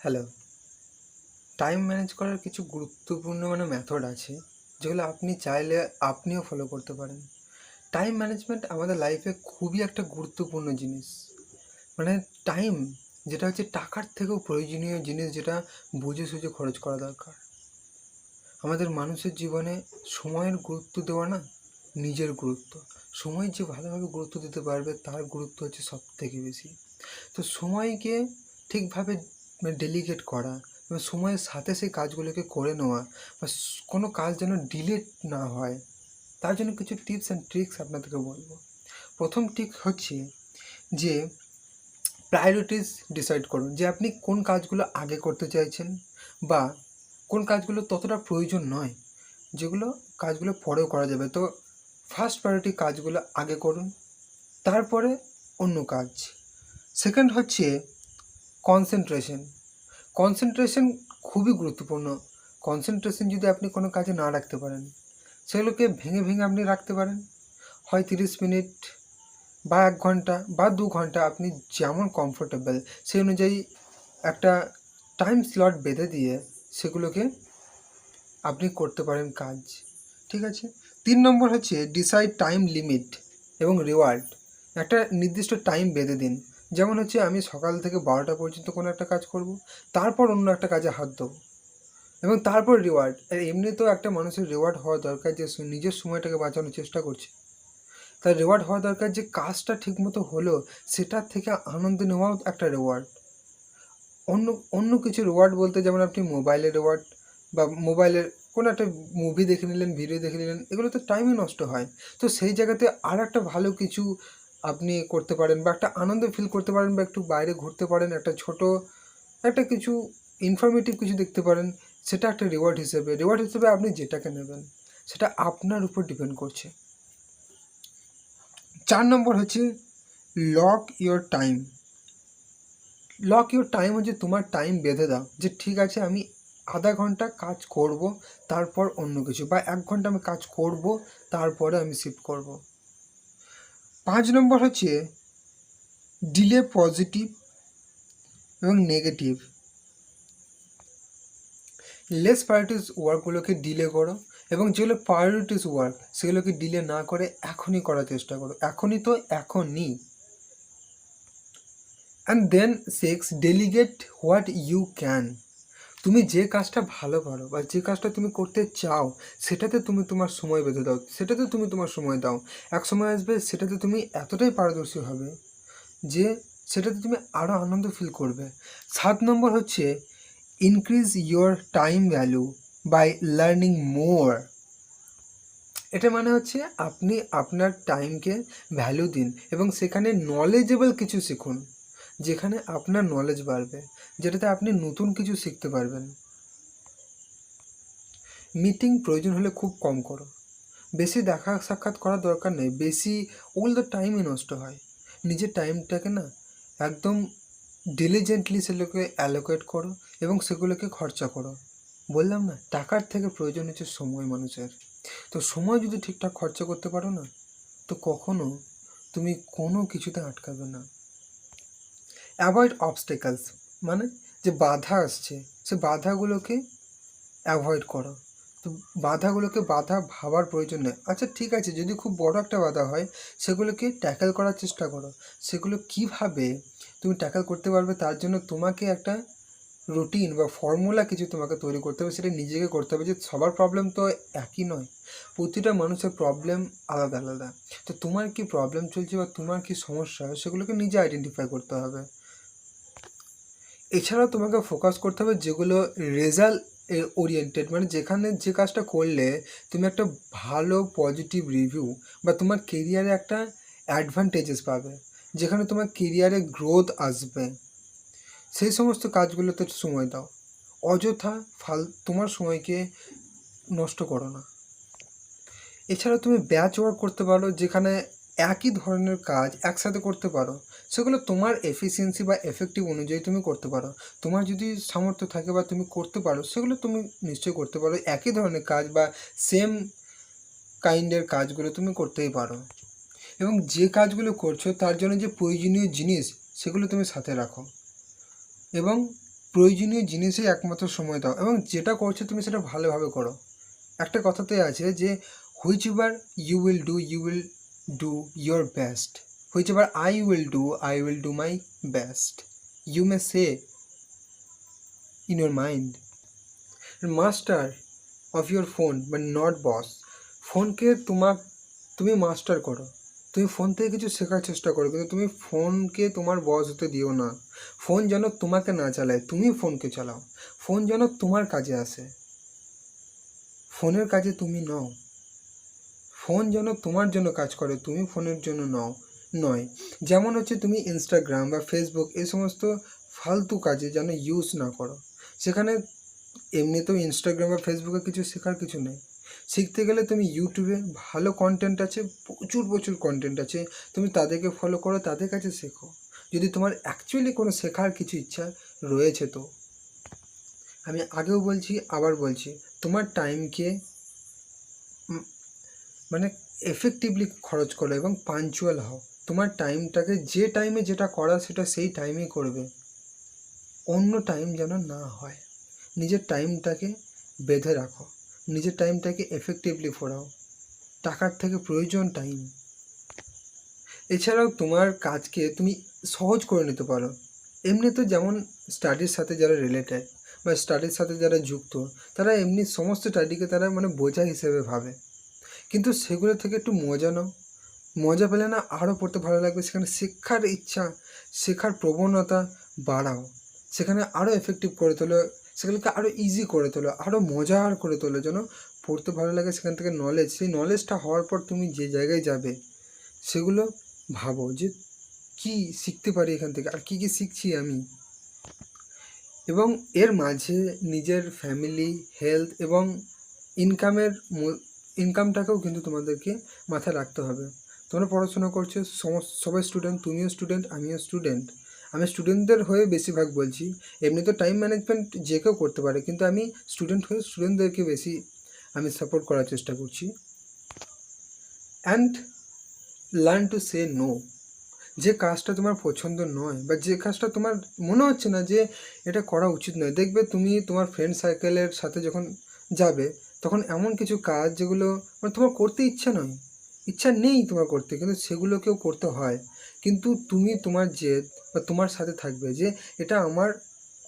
Hello. Time manage করার কিছু গুরুত্বপূর্ণ মেথড আছে, যেগুলো আপনি চাইলে আপনিও ফলো করতে পারেন। টাইম ম্যানেজমেন্ট আমাদের লাইফে খুবই একটা গুরুত্বপূর্ণ জিনিস। মানে টাইম যেটা হচ্ছে টাকার থেকেও প্রয়োজনীয় জিনিস, যেটা বুঝে সুঝে খরচ করা দরকার। আমাদের মানুষের জীবনে সময়ের গুরুত্ব দেওয়া না, নিজের গুরুত্ব। সময় যে ভালোভাবে গুরুত্ব দিতে পারবে তার গুরুত্ব হচ্ছে সবথেকে বেশি। তো সময়কে ঠিকভাবে ডেলিগেট করা এবং সময়ের সাথে সেই কাজগুলোকে করে নেওয়া, বা কোনো কাজ যেন ডিলেট না হয়, তার জন্য কিছু টিপস অ্যান্ড ট্রিক্স আপনাদেরকে বলবো। প্রথম টিপ হচ্ছে যে প্রায়োরিটিস ডিসাইড করুন, যে আপনি কোন কাজগুলো আগে করতে চাইছেন, বা কোন কাজগুলো ততটা প্রয়োজন নয়, যেগুলো কাজগুলো পরেও করা যাবে। তো ফার্স্ট প্রায়োরিটি কাজগুলো আগে করুন, তারপরে অন্য কাজ। সেকেন্ড হচ্ছে কনসেন্ট্রেশন। কনসেন্ট্রেশন খুবই গুরুত্বপূর্ণ। কনসেন্ট্রেশন যদি আপনি কোনো কাজে না রাখতে পারেন, সেগুলোকে ভেঙে ভেঙে আপনি রাখতে পারেন। হয় 30 মিনিট, বা 1 ঘন্টা, বা 2 ঘন্টা, আপনি যেমন কমফোর্টেবল সেই অনুযায়ী একটা টাইম স্লট বেঁধে দিয়ে সেগুলোকে আপনি করতে পারেন কাজ। ঠিক আছে। 3 নম্বর হচ্ছে ডিসাইড টাইম লিমিট এবং রিওয়ার্ড। একটা নির্দিষ্ট টাইম বেঁধে দিন। যেমন হচ্ছে আমি সকাল থেকে 12টা পর্যন্ত কোনো একটা কাজ করব, তারপর অন্য একটা কাজে হাত দেবো, এবং তারপর রিওয়ার্ড। আর এমনিতেও একটা মানুষের রিওয়ার্ড হওয়া দরকার, যে নিজের সময়টাকে বাঁচানোর চেষ্টা করছে, তার রিওয়ার্ড হওয়া দরকার যে কাজটা ঠিকমতো হলো, সেটার থেকে আনন্দ নেওয়াও একটা রিওয়ার্ড। অন্য অন্য কিছু রিওয়ার্ড বলতে, যেমন আপনি মোবাইলের রিওয়ার্ড, বা মোবাইলের কোনো একটা মুভি দেখে নিলেন, ভিডিও দেখে নিলেন, এগুলো তো টাইমই নষ্ট হয়। তো সেই জায়গাতে আর একটা ভালো কিছু আপনি করতে পারেন, বা একটা আনন্দ ফিল করতে পারেন, বা একটু বাইরে ঘুরতে পারেন, একটা ছোট একটা কিছু ইনফরমেটিভ কিছু দেখতে পারেন। সেটা একটা রিওয়ার্ড হিসেবে আপনি যেটাকে নেবেন, সেটা আপনার উপর ডিপেন্ড করছে। 4 নম্বর হচ্ছে lock your time. Lock your time হচ্ছে তোমার টাইম বেঁধে দাও, যে ঠিক আছে আমি আধা ঘন্টা কাজ করব, তারপর অন্য কিছু, বা 1 ঘন্টা আমি কাজ করব, তারপরে আমি শিফট করব। 5 নম্বর হচ্ছে ডিলে পজিটিভ এবং নেগেটিভ। লেস প্রায়োরিটিস ওয়ার্কগুলোকে ডিলে করো, এবং যেগুলো প্রায়োরিটিস ওয়ার্ক সেগুলোকে ডিলে না করে এখনই করার চেষ্টা করো, এখনই। And then 6, delegate what you can. তুমি যে কাজটা ভালো পারো, বা যে কাজটা তুমি করতে চাও, সেটাতে তুমি তোমার সময় বেঁধে দাও, সেটাতে তুমি তোমার সময় দাও। এক সময় আসবে সেটাতে তুমি এতটাই পারদর্শী হবে যে সেটাতে তুমি আরও আনন্দ ফিল করবে। 7 নম্বর হচ্ছে increase your time value by learning more. এটা মানে হচ্ছে আপনি আপনার টাইমকে ভ্যালু দিন, এবং সেখানে নলেজেবল কিছু শিখুন, যেখানে আপনার নলেজ বাড়বে, যেটাতে আপনি নতুন কিছু শিখতে পারবেন। মিটিং প্রয়োজন হলে খুব কম করো। বেশি দেখা সাক্ষাৎ করার দরকার নেই, বেশি অল দ্য টাইমই নষ্ট হয়। নিজের টাইমটাকে না একদম ডিলিজেন্টলি সেগুলোকে অ্যালোকেট করো, এবং সেগুলোকে খরচা করো। বললাম না, টাকার থেকে প্রয়োজন হচ্ছে সময় মানুষের। তো সময় যদি ঠিকঠাক খরচা করতে পারো না, তো কখনো তুমি কোনো কিছুতে আটকাবে না। অ্যাভয়েড অবস্টেকলস, মানে যে বাধা আসছে, সে বাধাগুলোকে অ্যাভয়েড করো। তো বাধাগুলোকে বাধা ভাবার প্রয়োজন নেই। আচ্ছা ঠিক আছে, যদি খুব বড় একটা বাধা হয়, সেগুলোকে ট্যাকেল করার চেষ্টা করো। সেগুলো কিভাবে তুমি ট্যাকেল করতে পারবে, তার জন্য তোমাকে একটা রুটিন বা ফর্মুলা কিছু তোমাকে তৈরি করতে হবে, সেটা নিজেকে করতে হবে। যে সবার প্রবলেম তো একই নয়, প্রতিটা মানুষের প্রবলেম আলাদা আলাদা। তো তোমার কি প্রবলেম চলছে, বা তোমার কি সমস্যা, সেগুলোকে নিজে আইডেন্টিফাই করতে হবে। এছাড়াও তোমাকে ফোকাস করতে হবে যেগুলো রেজাল্ট ওরিয়েন্টেড, মানে যেখানে যে কাজটা করলে তুমি একটা ভালো পজিটিভ রিভিউ, বা তোমার কেরিয়ারে একটা অ্যাডভান্টেজেস পাবে, যেখানে তোমার কেরিয়ারে গ্রোথ আসবে, সেই সমস্ত কাজগুলোতে সময় দাও। অযথা তোমার সময়কে নষ্ট করো না। এছাড়া তুমি ব্যাচ ওয়ার্ক করতে পারো, যেখানে একই ধরনের কাজ একসাথে করতে পারো। সেগুলো তোমার এফিসিয়েন্সি বা এফেক্টিভ অনুযায়ী তুমি করতে পারো। তোমার যদি সামর্থ্য থাকে বা তুমি করতে পারো, সেগুলো তুমি নিশ্চয়ই করতে পারো। একই ধরনের কাজ বা সেম কাইন্ডের কাজগুলো তুমি করতেই পারো, এবং যে কাজগুলো করছো তার জন্য যে প্রয়োজনীয় জিনিস, সেগুলো তুমি সাথে রাখো, এবং প্রয়োজনীয় জিনিসেই একমাত্র সময় দাও এবং যেটা করছো তুমি সেটা ভালোভাবে করো। একটা কথাতে আছে যে whichever you will do your best, whichever I will do my best, you may say in your mind. Master of your phone but not boss. ফোনকে তুমি মাস্টার করো, তুমি ফোন থেকে কিছু শেখার চেষ্টা করো, কিন্তু তুমি ফোনকে তোমার বস হতে দিও না। ফোন যেন তোমাকে না চালায়, তুমি ফোনকে চালাও। ফোন যেন তোমার কাজে আসে, ফোনের কাজে তুমি নও। ফোন যেন তোমার জন্য কাজ করে, তুমি ফোনের জন্য নয়। যেমন হচ্ছে তুমি ইনস্টাগ্রাম বা ফেসবুক এই সমস্ত ফালতু কাজে যেন ইউজ না করো। সেখানে এমনিতেও ইনস্টাগ্রাম বা ফেসবুকে কিছু শেখার কিছু নেই। শিখতে গেলে তুমি ইউটিউবে ভালো কন্টেন্ট আছে, প্রচুর কন্টেন্ট আছে, তুমি তাদেরকে ফলো করো, তাদের কাছে শেখো। যদি তোমার অ্যাকচুয়ালি কোনো শেখার কিছু ইচ্ছা রয়েছে তো। আমি আগেও বলছি, আবার বলছি, তোমার টাইমকে মানে এফেক্টিভলি খরচ করো এবং পাঞ্চুয়াল হও। তোমার টাইমটাকে যে টাইমে যেটা করা সেটা সেই টাইমেই করবে, অন্য টাইম যেন না হয়। নিজের টাইমটাকে বেঁধে রাখো, নিজের টাইমটাকে এফেক্টিভলি ফোরাও। টাকার থেকে প্রয়োজন টাইম। এছাড়াও তোমার কাজকে তুমি সহজ করে নিতে পারো। এমনি তো যেমন স্টাডির সাথে যারা রিলেটেড বা স্টাডির সাথে যারা যুক্ত, তারা এমনি সমস্ত স্টাডিকে তারা বোঝা হিসেবে ভাবে, কিন্তু সেগুলো থেকে একটু মজা নাও। মজা পেলে না আরও পড়তে ভালো লাগবে। সেখানে শেখার ইচ্ছা, শেখার প্রবণতা বাড়াও। সেখানে আরও এফেক্টিভ করে তোলো, সেগুলোকে আরও ইজি করে তোলো, আরও মজার করে তোলো, যেন পড়তে ভালো লাগে। সেখান থেকে নলেজ, সেই নলেজটা হওয়ার পর তুমি যে জায়গায় যাবে সেগুলো ভাবো যে কি শিখতে পারি এখান থেকে, আর কি শিখছি আমি। এবং এর মাঝে নিজের ফ্যামিলি, হেলথ এবং ইনকামটাকেও কিন্তু তোমাদেরকে মাথায় রাখতে হবে। তোমরা পড়াশোনা করছো, সবাই স্টুডেন্ট, তুমিও স্টুডেন্ট, আমিও স্টুডেন্ট। আমি স্টুডেন্টদের হয়ে বেশিরভাগ বলছি। এমনি তো টাইম ম্যানেজমেন্ট যে কেউ করতে পারে, কিন্তু আমি স্টুডেন্ট হয়ে স্টুডেন্টদেরকে বেশি আমি সাপোর্ট করার চেষ্টা করছি। And learn to say no. যে কাজটা তোমার পছন্দ নয় বা যে কাজটা তোমার মনে হচ্ছে না যে এটা করা উচিত নয়, দেখবে তুমি তোমার ফ্রেন্ড সার্কেলের সাথে যখন যাবে তখন এমন কিছু কাজ যেগুলো তোমার করতে ইচ্ছা নেই তোমার করতে, কিন্তু সেগুলোকেও করতে হয়। কিন্তু তুমি তোমার জেদ বা তোমার সাথে থাকবে যে এটা আমার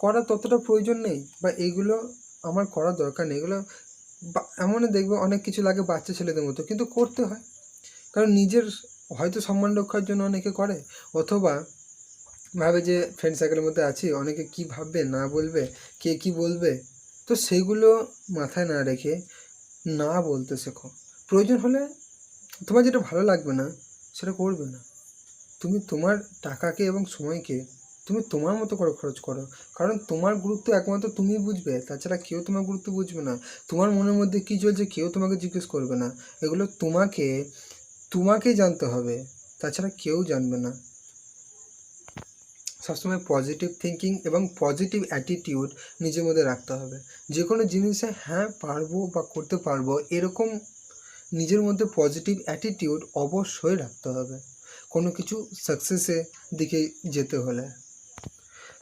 করা ততটা প্রয়োজন নেই বা এইগুলো আমার করা দরকার নেই। এগুলো এমন দেখবে অনেক কিছু লাগে বাচ্চা ছেলেদের মতো, কিন্তু করতে হয়। কারণ নিজের হয়তো সম্মান রক্ষার জন্য অনেকে করে, অথবা ভাবে যে ফ্রেন্ড সার্কেলের মধ্যে আছি, অনেকে কি ভাববে না বলবে, কে কি বলবে। তো সেগুলো মাথায় না রেখে না বলতে শেখো। প্রয়োজন হলে তোমার যেটা ভালো লাগবে না সেটা করবে না। তুমি তোমার টাকাকে এবং সময়কে তুমি তোমার মতো করে খরচ করো, কারণ তোমার গুরুত্ব একমাত্র তুমি বুঝবে, তাছাড়া কেউ তোমার গুরুত্ব বুঝবে না। তোমার মনের মধ্যে কী চলছে কেউ তোমাকে জিজ্ঞেস করবে না, এগুলো তোমাকেই জানতে হবে, তাছাড়া কেউ জানবে না। সবসময় পজিটিভ থিঙ্কিং এবং পজিটিভ অ্যাটিটিউড নিজের মধ্যে রাখতে হবে। যে কোনো জিনিসে হ্যাঁ পারবো বা করতে পারবো এরকম নিজের মধ্যে পজিটিভ অ্যাটিটিউড অবশ্যই রাখতে হবে কোনো কিছু সাকসেসের দিকে যেতে হলে।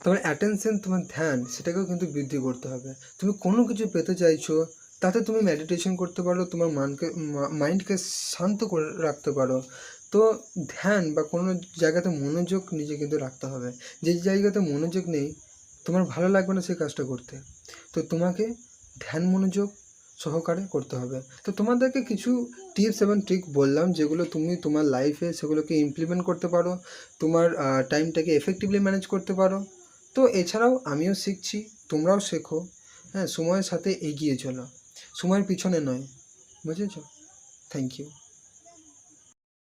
তোমার অ্যাটেনশন, তোমার ধ্যান, সেটাকেও কিন্তু বৃদ্ধি করতে হবে। তুমি কোনো কিছু পেতে চাইছো, তাতে তুমি মেডিটেশন করতে পারো, তোমার মাইন্ডকে শান্ত করে রাখতে পারো। তো ধ্যান বা কোনো জায়গাতে মনোযোগ নিজে কিন্তু রাখতে হবে। যে জায়গাতে মনোযোগ নেই, তোমার ভালো লাগবে না সেই কাজটা করতে। তো তোমাকে ধ্যান মনোযোগ সহকারে করতে হবে। তো তোমাদেরকে কিছু টিপস এবং ট্রিক বললাম, যেগুলো তুমি তোমার লাইফে সেগুলোকে ইমপ্লিমেন্ট করতে পারো, তোমার টাইমটাকে এফেক্টিভলি ম্যানেজ করতে পারো। তো এছাড়াও আমিও শিখছি, তোমরাও শেখো। হ্যাঁ, সময়ের সাথে এগিয়ে চলো, সময়ের পিছনে নয়। বুঝেছো? Thank you.